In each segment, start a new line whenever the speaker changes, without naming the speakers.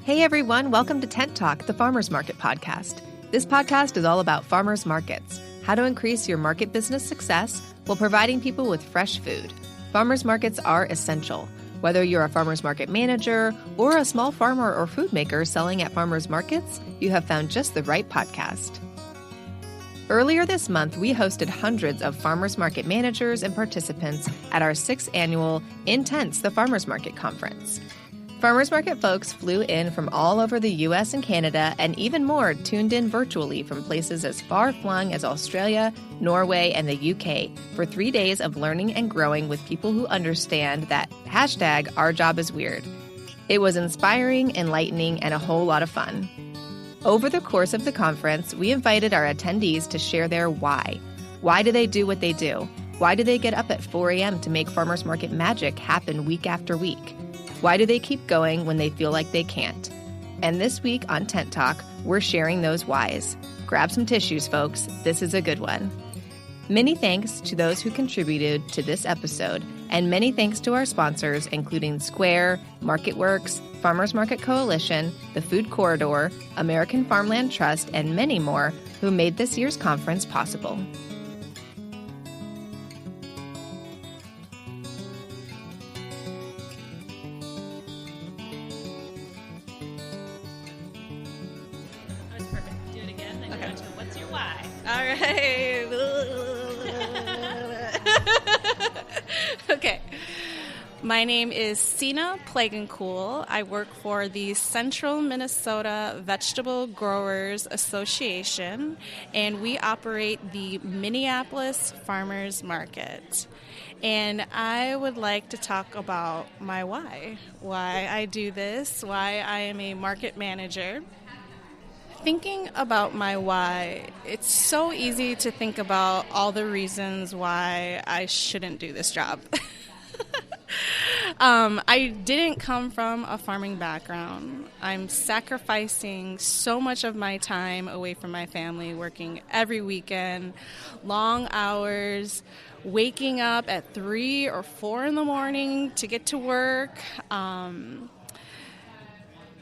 Hey everyone, welcome to Tent Talk, the Farmers Market podcast. This podcast is all about farmers markets, how to increase your market business success while providing people with fresh food. Farmers markets are essential. Whether you're a farmers market manager or a small farmer or food maker selling at farmers markets, you have found just the right podcast. Earlier this month, we hosted hundreds of farmers market managers and participants at our 6th annual Intense the Farmers Market Conference. Farmers market folks flew in from all over the U.S. and Canada, and even more tuned in virtually from places as far-flung as Australia, Norway, and the UK for 3 days of learning and growing with people who understand that #Our Job is Weird. It was inspiring, enlightening, and a whole lot of fun. Over the course of the conference, we invited our attendees to share their why. Why do they do what they do? Why do they get up at 4 a.m. to make farmers market magic happen week after week? Why do they keep going when they feel like they can't? And this week on Tent Talk, we're sharing those whys. Grab some tissues, folks. This is a good one. Many thanks to those who contributed to this episode, and many thanks to our sponsors, including Square, MarketWorks, Farmers Market Coalition, the Food Corridor, American Farmland Trust, and many more who made this year's conference possible.
Okay. My name is Sina Plagencool. I work for the Central Minnesota Vegetable Growers Association, and we operate the Minneapolis Farmers Market. And I would like to talk about my why I do this, why I am a market manager. Thinking about my why, it's so easy to think about all the reasons why I shouldn't do this job. I didn't come from a farming background. I'm sacrificing so much of my time away from my family, working every weekend, long hours, waking up at 3 or 4 in the morning to get to work.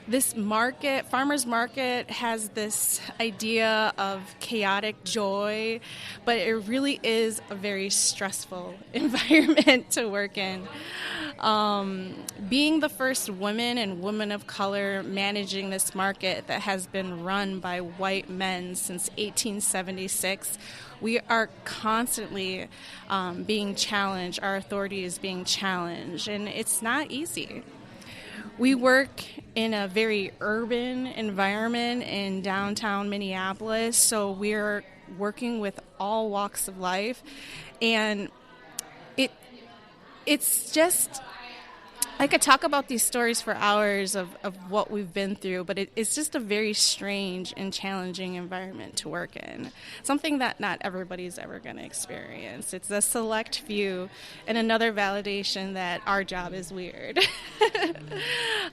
This market, farmers market, has this idea of chaotic joy, but it really is a very stressful environment to work in. Being the first woman and woman of color managing this market that has been run by white men since 1876, we are constantly being challenged. Our authority is being challenged, and it's not easy. We work in a very urban environment in downtown Minneapolis, so we're working with all walks of life, and it's just, I could talk about these stories for hours of what we've been through, but it's just a very strange and challenging environment to work in. Something that not everybody's ever going to experience. It's a select few, and another validation that our job is weird.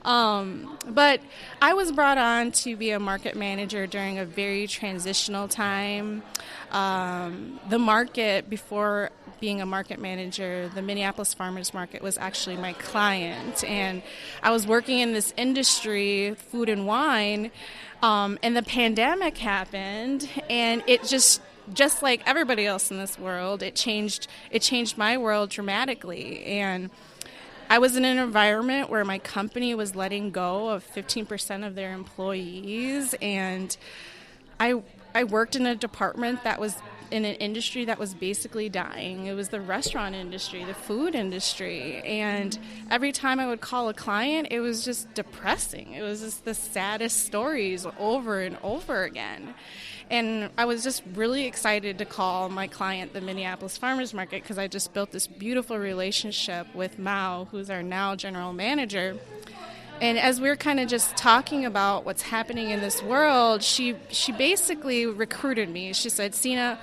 But I was brought on to be a market manager during a very transitional time. The market, before being a market manager, the Minneapolis Farmers Market was actually my client, and I was working in this industry, food and wine, and the pandemic happened, and it just like everybody else in this world, it changed my world dramatically. And I was in an environment where my company was letting go of 15% of their employees, and I worked in a department that was in an industry that was basically dying. It was the restaurant industry, the food industry. And every time I would call a client, it was just depressing. It was just the saddest stories over and over again. And I was just really excited to call my client, the Minneapolis Farmers Market, because I just built this beautiful relationship with Mao, who's our now general manager. And as we were kind of just talking about what's happening in this world, she basically recruited me. She said, Sina,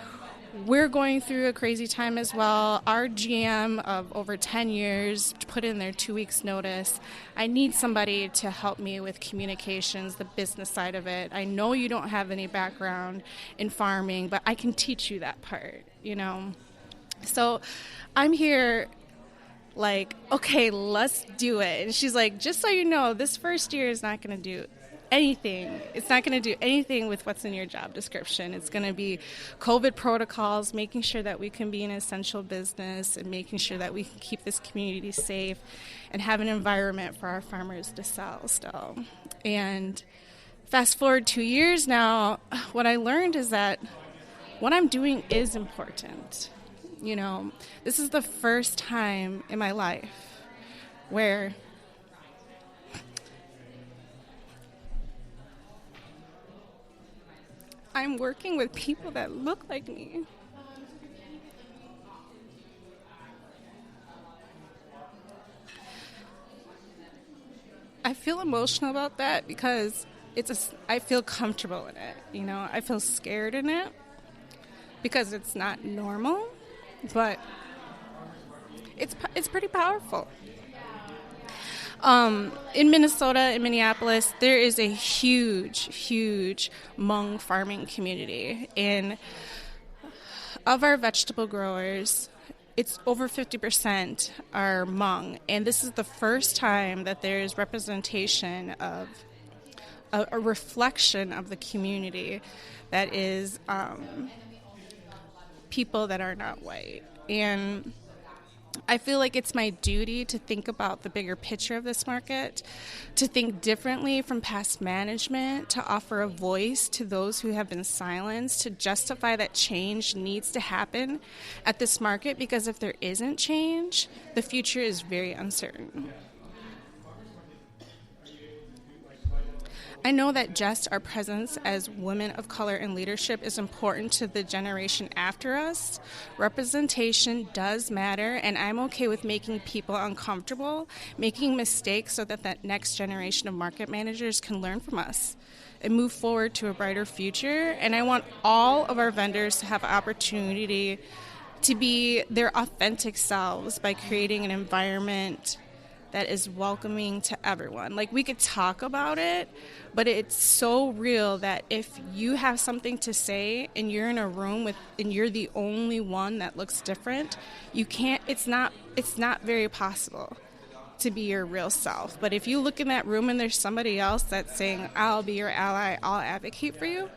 we're going through a crazy time as well. Our GM of over 10 years put in their 2 weeks notice. I need somebody to help me with communications, the business side of it. I know you don't have any background in farming, but I can teach you that part, you know. So I'm here like, okay, let's do it. And she's like, just so you know, this first year is not going to do anything. It's not going to do anything with what's in your job description. It's going to be COVID protocols, making sure that we can be an essential business and making sure that we can keep this community safe and have an environment for our farmers to sell still. And fast forward 2 years now, what I learned is that what I'm doing is important. You know, this is the first time in my life where I'm working with people that look like me. I feel emotional about that because I feel comfortable in it. You know, I feel scared in it because it's not normal, but it's pretty powerful. In Minnesota, in Minneapolis, there is a huge Hmong farming community. And of our vegetable growers, it's over 50% are Hmong. And this is the first time that there is representation of a reflection of the community that is people that are not white. And I feel like it's my duty to think about the bigger picture of this market, to think differently from past management, to offer a voice to those who have been silenced, to justify that change needs to happen at this market, because if there isn't change, the future is very uncertain. I know that just our presence as women of color in leadership is important to the generation after us. Representation does matter, and I'm okay with making people uncomfortable, making mistakes so that that next generation of market managers can learn from us and move forward to a brighter future. And I want all of our vendors to have opportunity to be their authentic selves by creating an environment that is welcoming to everyone. Like, we could talk about it, but it's so real that if you have something to say and you're in a room and you're the only one that looks different, you can't, it's not very possible to be your real self. But if you look in that room and there's somebody else that's saying, I'll be your ally, I'll advocate for you,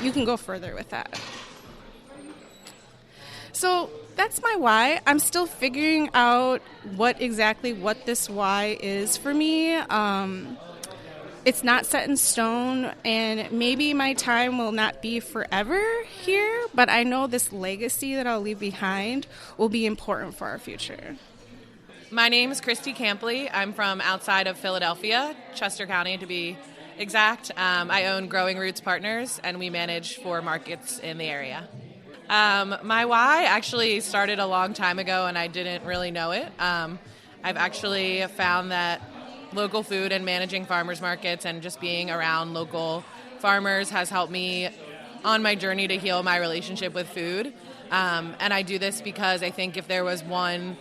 you can go further with that. So that's my why. I'm still figuring out what this why is for me. It's not set in stone, and maybe my time will not be forever here, but I know this legacy that I'll leave behind will be important for our future.
My name is Christy Campbell. I'm from outside of Philadelphia, Chester County to be exact. I own Growing Roots Partners, and we manage 4 markets in the area. My why actually started a long time ago, and I didn't really know it. I've actually found that local food and managing farmers markets and just being around local farmers has helped me on my journey to heal my relationship with food. And I do this because I think if there was one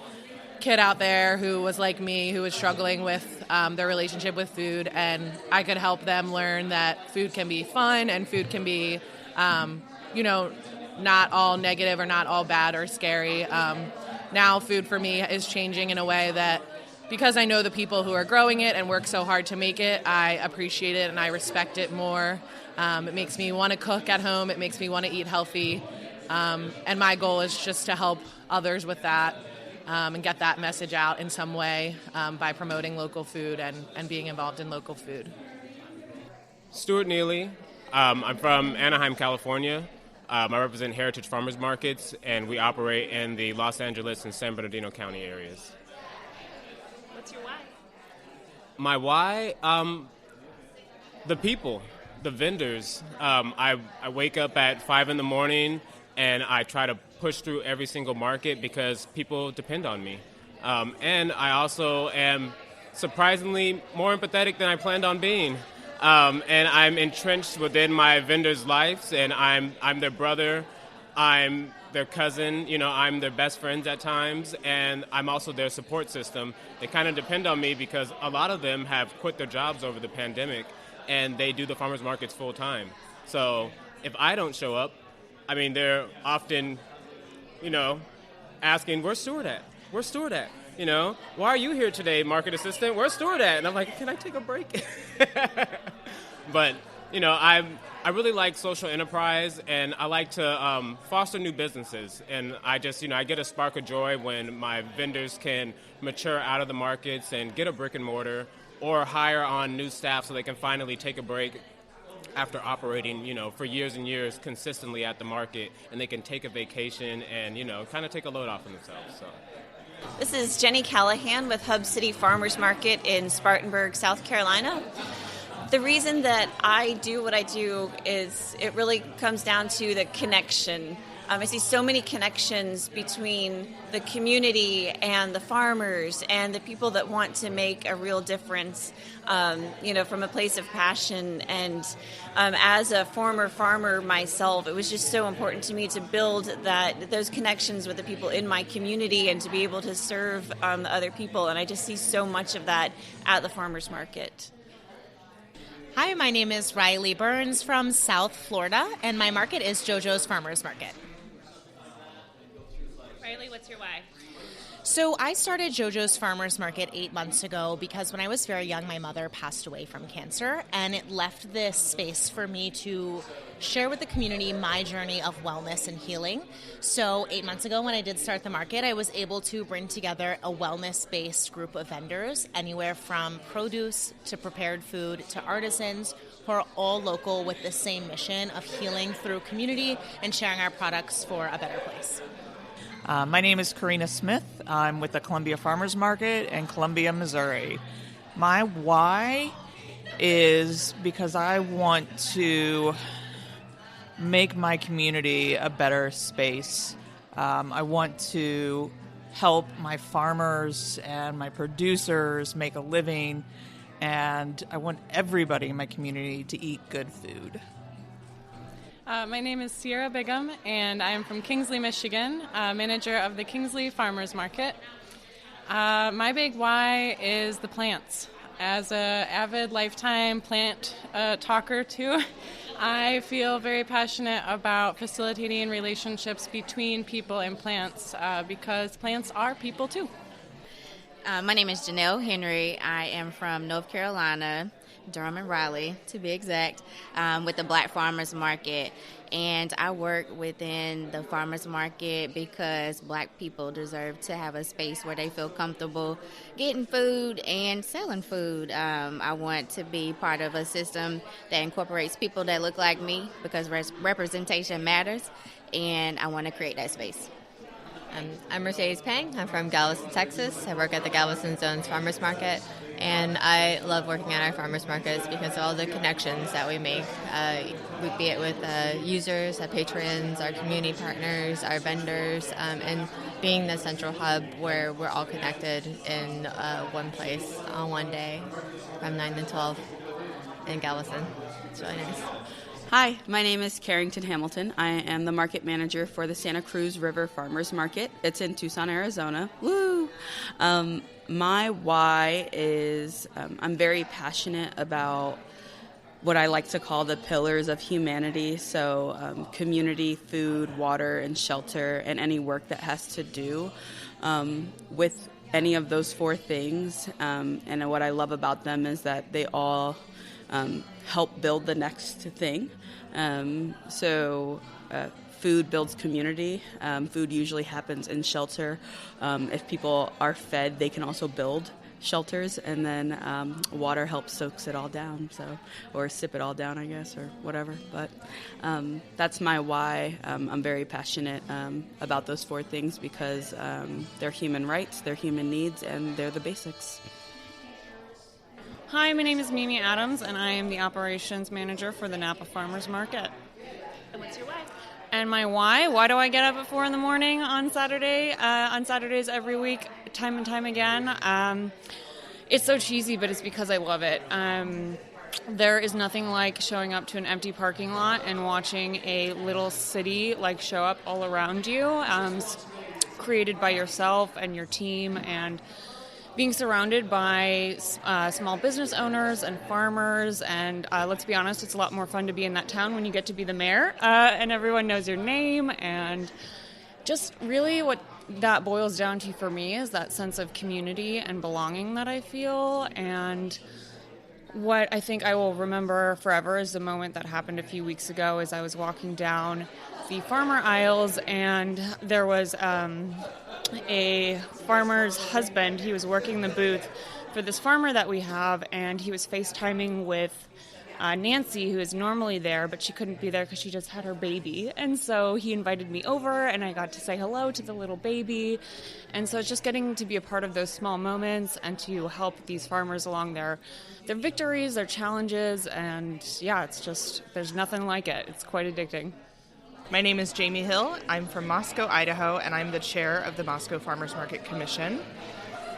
kid out there who was like me, who was struggling with their relationship with food, and I could help them learn that food can be fun and food can be, not all negative or not all bad or scary. Now food for me is changing in a way that, because I know the people who are growing it and work so hard to make it, I appreciate it and I respect it more. It makes me want to cook at home. It makes me want to eat healthy. And my goal is just to help others with that and get that message out in some way by promoting local food and being involved in local food.
Stuart Neely. I'm from Anaheim, California. I represent Heritage Farmers Markets, and we operate in the Los Angeles and San Bernardino County areas.
What's your why?
My why? The people, the vendors. I wake up at 5 in the morning, and I try to push through every single market because people depend on me. And I also am surprisingly more empathetic than I planned on being. And I'm entrenched within my vendors' lives, and I'm their brother, I'm their cousin, I'm their best friends at times, and I'm also their support system. They kind of depend on me because a lot of them have quit their jobs over the pandemic, and they do the farmers markets full time. So if I don't show up, they're often, asking, where's Stuart at? Where's Stuart at? Why are you here today, market assistant? Where's Stuart at? And I'm like, can I take a break? But, I really like social enterprise, and I like to foster new businesses. And I just, I get a spark of joy when my vendors can mature out of the markets and get a brick and mortar or hire on new staff so they can finally take a break after operating, for years and years consistently at the market, and they can take a vacation and, kind of take a load off of themselves. So.
This is Jenny Callahan with Hub City Farmers Market in Spartanburg, South Carolina. The reason that I do what I do is it really comes down to the connection. I see so many connections between the community and the farmers and the people that want to make a real difference, from a place of passion. And as a former farmer myself, it was just so important to me to build those connections with the people in my community and to be able to serve other people. And I just see so much of that at the farmers market.
Hi, my name is Riley Burns from South Florida, and my market is JoJo's Farmers Market.
Riley, what's your why?
So I started JoJo's Farmers Market 8 months ago because when I was very young, my mother passed away from cancer, and it left this space for me to share with the community my journey of wellness and healing. So 8 months ago, when I did start the market, I was able to bring together a wellness-based group of vendors, anywhere from produce to prepared food to artisans, who are all local with the same mission of healing through community and sharing our products for a better place.
My name is Karina Smith. I'm with the Columbia Farmers Market in Columbia, Missouri. My why is because I want to make my community a better space. I want to help my farmers and my producers make a living, and I want everybody in my community to eat good food.
My name is Sara Bigham, and I am from Kingsley, Michigan, manager of the Kingsley Farmers Market. My big why is the plants. As an avid lifetime plant talker too, I feel very passionate about facilitating relationships between people and plants because plants are people too.
My name is Janelle Henry. I am from North Carolina, Durham and Raleigh, to be exact, with the Black Farmers Market. And I work within the farmers market because Black people deserve to have a space where they feel comfortable getting food and selling food. I want to be part of a system that incorporates people that look like me because representation matters, and I want to create that space.
I'm Mercedes Pang. I'm from Galveston, Texas. I work at the Galveston Zones Farmers Market, and I love working at our farmers markets because of all the connections that we make, be it with users, our patrons, our community partners, our vendors, and being the central hub where we're all connected in one place on one day from 9 to 12 in Galveston. It's really nice.
Hi, my name is Carrington Hamilton. I am the market manager for the Santa Cruz River Farmers Market. It's in Tucson, Arizona. Woo! My why is I'm very passionate about what I like to call the pillars of humanity. So community, food, water, and shelter, and any work that has to do with any of those four things. And what I love about them is that they all help build the next thing. Food builds community. Food usually happens in shelter. If people are fed, they can also build shelters, and then water helps soaks it all down, or sip it all down, I guess, or whatever. But that's my why. I'm very passionate about those four things because they're human rights, they're human needs, and they're the basics.
Hi, my name is Mimi Adams, and I am the operations manager for the Napa Farmers Market.
And what's your why?
And my why do I get up at 4 in the morning on Saturday? On Saturdays every week, time and time again. It's so cheesy, but it's because I love it. There is nothing like showing up to an empty parking lot and watching a little city show up all around you, created by yourself and your team, and being surrounded by small business owners and farmers, and let's be honest, it's a lot more fun to be in that town when you get to be the mayor, and everyone knows your name, and just really what that boils down to for me is that sense of community and belonging that I feel, and what I think I will remember forever is the moment that happened a few weeks ago as I was walking down the farmer aisles, and there was a farmer's husband. He was working the booth for this farmer that we have, and he was FaceTiming with Nancy, who is normally there, but she couldn't be there because she just had her baby. And so he invited me over, and I got to say hello to the little baby. And so it's just getting to be a part of those small moments and to help these farmers along their victories, their challenges. And yeah, it's just, there's nothing like it. It's quite addicting.
My name is Jamie Hill. I'm from Moscow, Idaho, and I'm the chair of the Moscow Farmers Market Commission.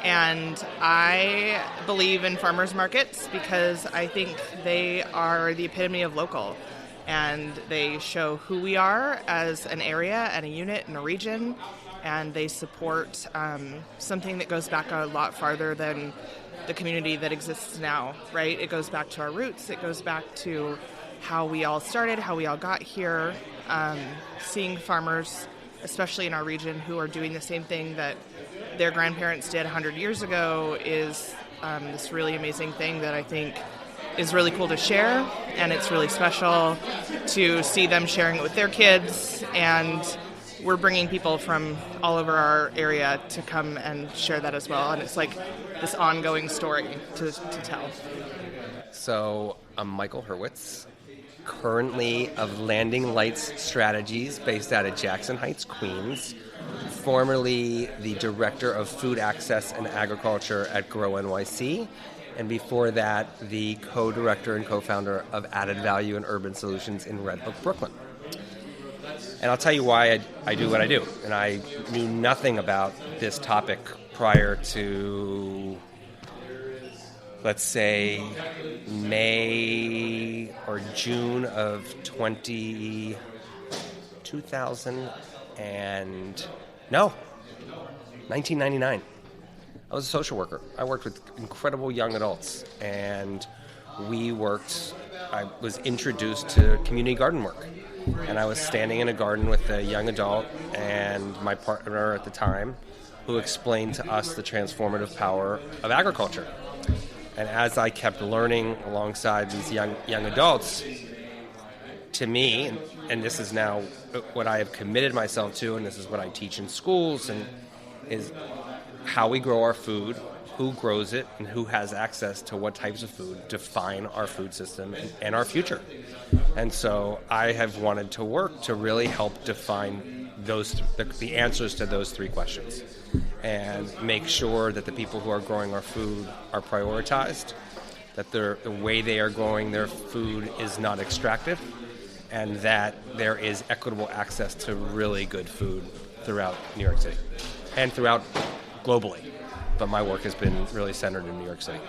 And I believe in farmers markets because I think they are the epitome of local. And they show who we are as an area and a unit and a region. And they support something that goes back a lot farther than the community that exists now, right? It goes back to our roots. It goes back to how we all started, how we all got here. Seeing farmers, especially in our region, who are doing the same thing that their grandparents did 100 years ago is this really amazing thing that I think is really cool to share, and it's really special to see them sharing it with their kids, and we're bringing people from all over our area to come and share that as well, and it's like this ongoing story to tell.
So I'm Michael Herwitz, currently of Landing Lights Strategies based out of Jackson Heights, Queens, formerly the Director of Food Access and Agriculture at Grow NYC, and before that, the co-director and co-founder of Added Value and Urban Solutions in Red Hook, Brooklyn. And I'll tell you why I do what I do. And I knew nothing about this topic prior to, let's say, May or June of 1999. I was a social worker. I worked with incredible young adults, and I was introduced to community garden work. And I was standing in a garden with a young adult and my partner at the time, who explained to us the transformative power of agriculture. And as I kept learning alongside these young adults, to me, and this is now what I have committed myself to, and this is what I teach in schools, and is how we grow our food, who grows it, and who has access to what types of food define our food system and our future. And so I have wanted to work to really help define the answers to those three questions, and make sure that the people who are growing our food are prioritized, that the way they are growing their food is not extractive, and that there is equitable access to really good food throughout New York City and throughout globally. But my work has been really centered in New York City.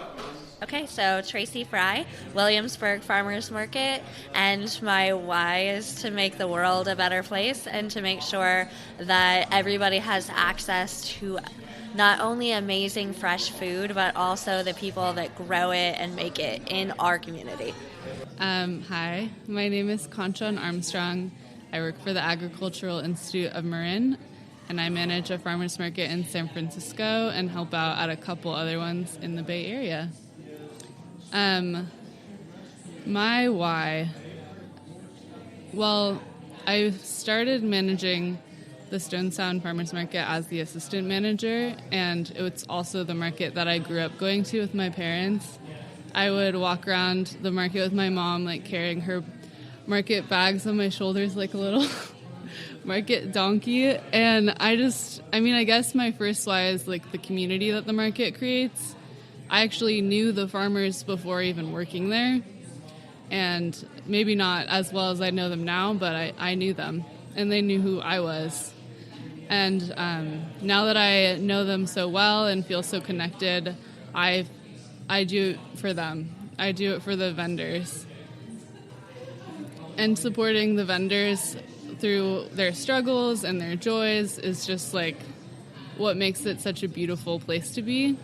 Okay, so Tracy Fry, Williamsburg Farmers Market, and my why is to make the world a better place and to make sure that everybody has access to not only amazing fresh food, but also the people that grow it and make it in our community.
Hi, my name is Concha Armstrong. I work for the Agricultural Institute of Marin, and I manage a farmers market in San Francisco and help out at a couple other ones in the Bay Area. My why. Well, I started managing the Stone Sound Farmers Market as the assistant manager, and it's also the market that I grew up going to with my parents. I would walk around the market with my mom, like carrying her market bags on my shoulders like a little market donkey. And I guess my first why is like the community that the market creates. I actually knew the farmers before even working there, and maybe not as well as I know them now, but I knew them, and they knew who I was. And now that I know them so well and feel so connected, I do it for them. I do it for the vendors. And supporting the vendors through their struggles and their joys is just like what makes it such a beautiful place to be.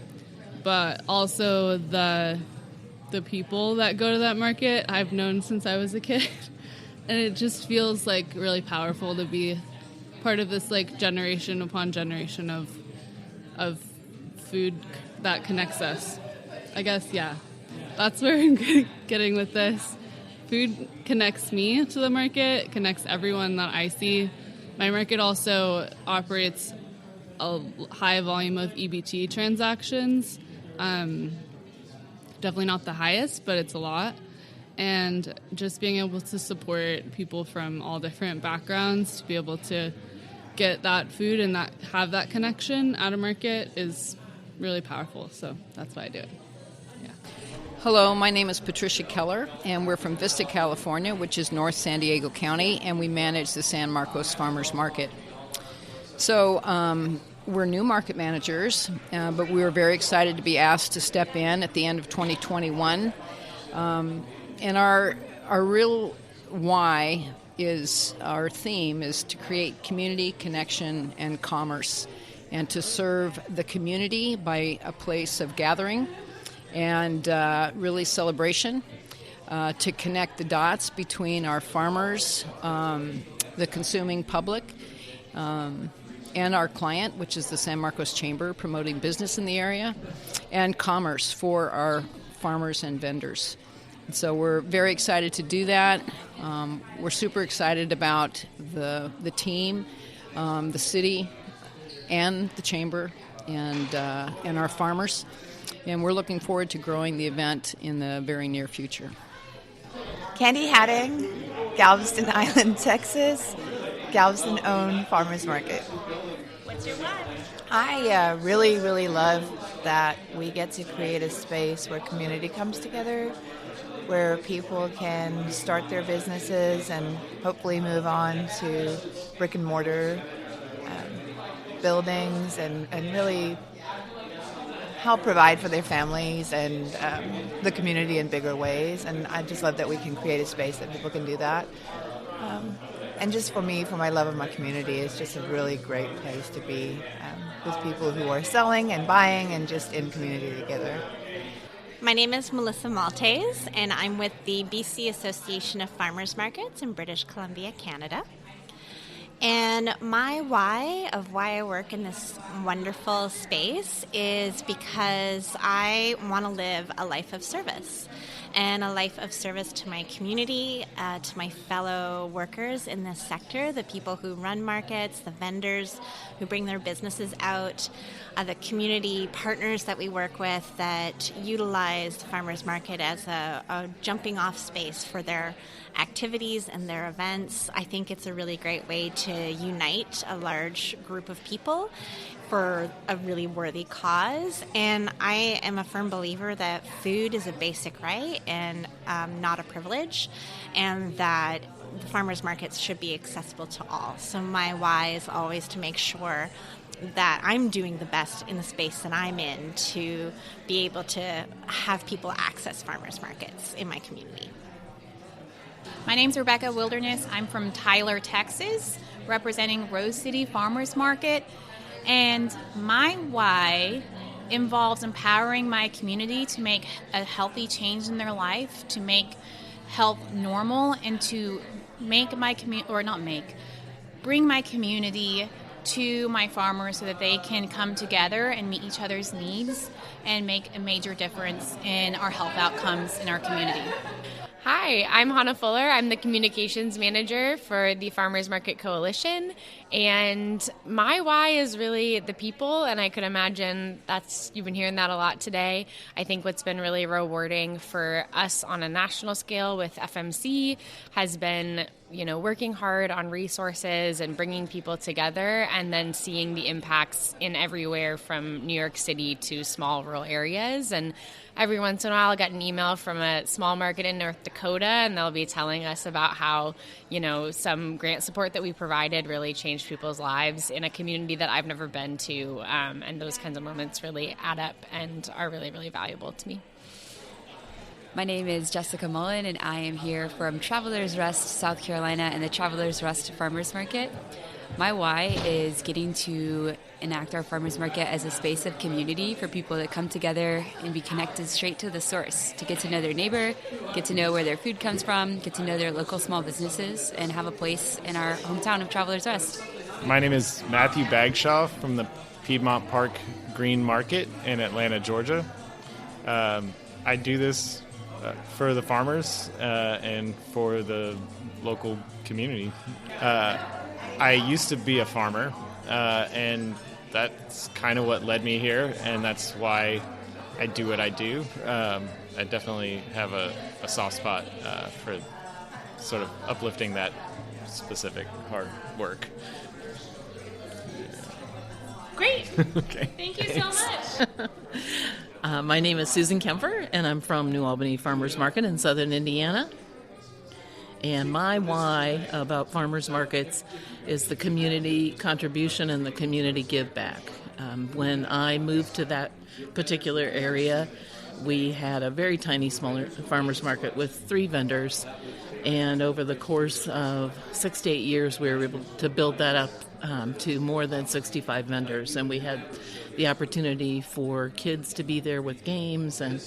But also the people that go to that market I've known since I was a kid. And it just feels like really powerful to be part of this like generation upon generation of food that connects us. I guess, yeah. that's where I'm getting with this. Food connects me to the market, connects everyone that I see. My market also operates a high volume of EBT transactions. Definitely not the highest, but it's a lot. And just being able to support people from all different backgrounds to be able to get that food and that have that connection at a market is really powerful. So that's why I do it.
Hello, my name is Patricia Keller, and we're from Vista, California, which is North San Diego County, and we manage the San Marcos Farmers Market. So we're new market managers, but we were very excited to be asked to step in at the end of 2021. And our real why is, our theme is to create community, connection, and commerce, and to serve the community by a place of gathering and really celebration, to connect the dots between our farmers, the consuming public, and our client, which is the San Marcos Chamber, promoting business in the area, and commerce for our farmers and vendors. And so we're very excited to do that. We're super excited about the team, the city, and the chamber, and our farmers. And we're looking forward to growing the event in the very near future.
Candy Hatting, Galveston Island, Texas, Galveston-owned farmers market.
What's your why?
I really, really love that we get to create a space where community comes together, where people can start their businesses and hopefully move on to brick and mortar buildings and really help provide for their families and the community in bigger ways. And I just love that we can create a space that people can do that. And just for me, for my love of my community, it's just a really great place to be with people who are selling and buying and just in community together.
My name is Melissa Maltese, and I'm with the BC Association of Farmers Markets in British Columbia, Canada. And my why of why I work in this wonderful space is because I want to live a life of service, and a life of service to my community, to my fellow workers in this sector, the people who run markets, the vendors who bring their businesses out, the community partners that we work with that utilize the farmers market as a jumping off space for their activities and their events. I think it's a really great way to unite a large group of people for a really worthy cause. And I am a firm believer that food is a basic right and not a privilege, and that the farmers markets should be accessible to all. So my why is always to make sure that I'm doing the best in the space that I'm in to be able to have people access farmers markets in my community.
My name's Rebecca Wilderness. I'm from Tyler, Texas, representing Rose City Farmers Market. And my why involves empowering my community to make a healthy change in their life, to make health normal, and to make my bring my community to my farmers so that they can come together and meet each other's needs and make a major difference in our health outcomes in our community.
Hi, I'm Hannah Fuller. I'm the communications manager for the Farmers Market Coalition, and my why is really the people, and I could imagine you've been hearing that a lot today. I think what's been really rewarding for us on a national scale with FMC has been, working hard on resources and bringing people together, and then seeing the impacts in everywhere from New York City to small rural areas. And every once in a while, I get an email from a small market in North Dakota, and they'll be telling us about how, some grant support that we provided really changed people's lives in a community that I've never been to. And those kinds of moments really add up and are really, really valuable to me.
My name is Jessica Mullen, and I am here from Travelers Rest, South Carolina, and the Travelers Rest Farmers Market. My why is getting to enact our farmers market as a space of community for people to come together and be connected straight to the source, to get to know their neighbor, get to know where their food comes from, get to know their local small businesses, and have a place in our hometown of Travelers Rest.
My name is Matthew Bagshaw from the Piedmont Park Green Market in Atlanta, Georgia. I do this for the farmers and for the local community. I used to be a farmer, and that's kind of what led me here, and that's why I do what I do. I definitely have a soft spot for sort of uplifting that specific hard work.
Great.
Okay.
Thank you so much.
My name is Susan Kemper, and I'm from New Albany Farmers Market in southern Indiana. And my why about farmers markets is the community contribution and the community give back. When I moved to that particular area, we had a very tiny, smaller farmers market with 3 vendors. And over the course of 6 to 8 years, we were able to build that up to more than 65 vendors. And we had the opportunity for kids to be there with games and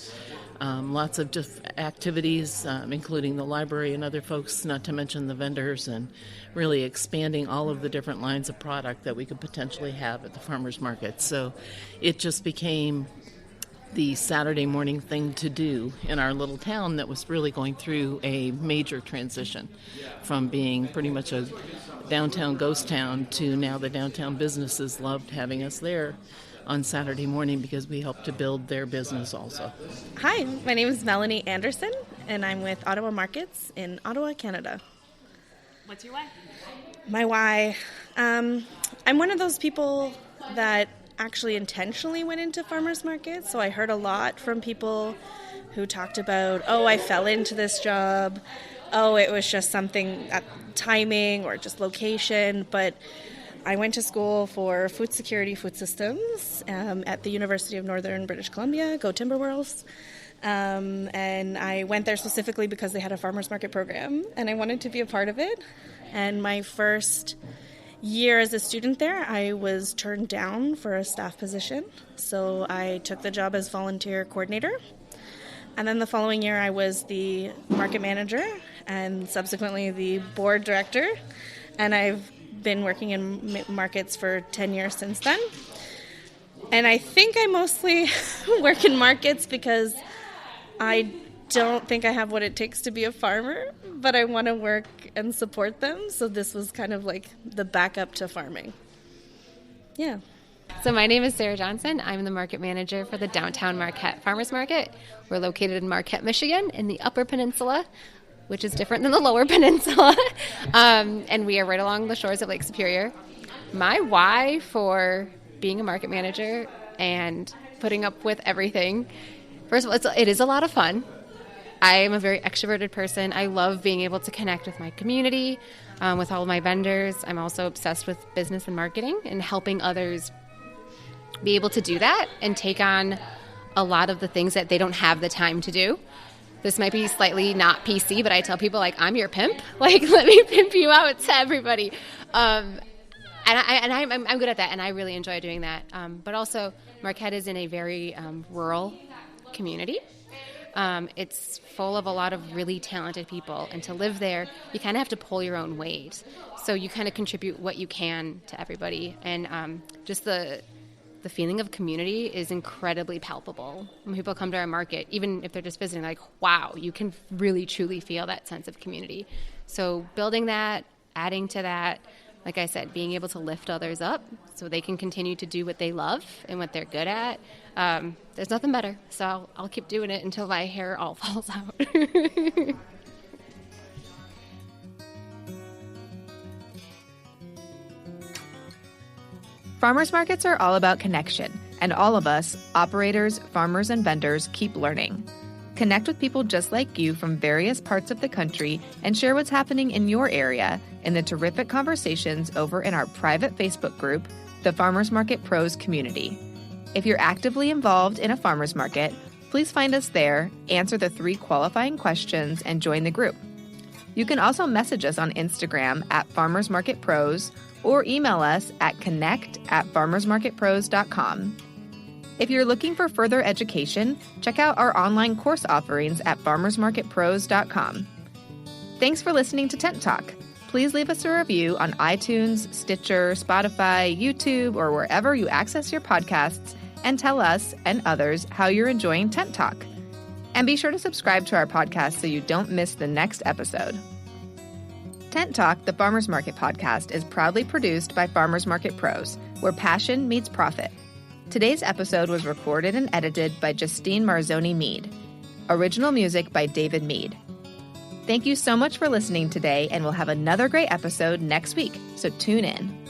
lots of just activities, including the library and other folks, not to mention the vendors, and really expanding all of the different lines of product that we could potentially have at the farmers market. So it just became the Saturday morning thing to do in our little town that was really going through a major transition from being pretty much a downtown ghost town to now the downtown businesses loved having us there on Saturday morning because we helped to build their business also.
Hi, my name is Melanie Anderson, and I'm with Ottawa Markets in Ottawa, Canada.
What's your why?
My why? I'm one of those people that actually intentionally went into farmers markets, so I heard a lot from people who talked about, oh, I fell into this job, oh, it was just something at timing or just location, but I went to school for food security, food systems at the University of Northern British Columbia, go Timberwolves, and I went there specifically because they had a farmers market program, and I wanted to be a part of it. And my first year as a student there, I was turned down for a staff position, so I took the job as volunteer coordinator. And then the following year, I was the market manager and subsequently the board director, and I've been working in markets for 10 years since then. And I think I mostly work in markets because I don't think I have what it takes to be a farmer, but I want to work and support them. So this was kind of like the backup to farming. Yeah.
So my name is Sara Johnson. I'm the market manager for the Downtown Marquette Farmers Market. We're located in Marquette, Michigan, in the Upper Peninsula, which is different than the Lower Peninsula. And we are right along the shores of Lake Superior. My why for being a market manager and putting up with everything, first of all, it is a lot of fun. I am a very extroverted person. I love being able to connect with my community, with all of my vendors. I'm also obsessed with business and marketing and helping others be able to do that and take on a lot of the things that they don't have the time to do. This might be slightly not PC, but I tell people, like, I'm your pimp. Like, let me pimp you out to everybody. I'm good at that, and I really enjoy doing that. But also, Marquette is in a very rural community. It's full of a lot of really talented people, and to live there, you kind of have to pull your own weight. So you kind of contribute what you can to everybody, and just the feeling of community is incredibly palpable. When people come to our market, even if they're just visiting, like, wow, you can really, truly feel that sense of community. So building that, adding to that, like I said, being able to lift others up so they can continue to do what they love and what they're good at. There's nothing better. So I'll keep doing it until my hair all falls out.
Farmers markets are all about connection, and all of us, operators, farmers, and vendors, keep learning. Connect with people just like you from various parts of the country and share what's happening in your area in the terrific conversations over in our private Facebook group, the Farmers Market Pros Community. If you're actively involved in a farmers market, please find us there, answer the 3 qualifying questions, and join the group. You can also message us on Instagram at Farmers Market Pros or email us at connect@farmersmarketpros.com. If you're looking for further education, check out our online course offerings at farmersmarketpros.com. Thanks for listening to Tent Talk. Please leave us a review on iTunes, Stitcher, Spotify, YouTube, or wherever you access your podcasts, and tell us and others how you're enjoying Tent Talk. And be sure to subscribe to our podcast so you don't miss the next episode. Tent Talk, the Farmers Market podcast, is proudly produced by Farmers Market Pros, where passion meets profit. Today's episode was recorded and edited by Justine Marzoni Mead. Original music by David Mead. Thank you so much for listening today, and we'll have another great episode next week, so tune in.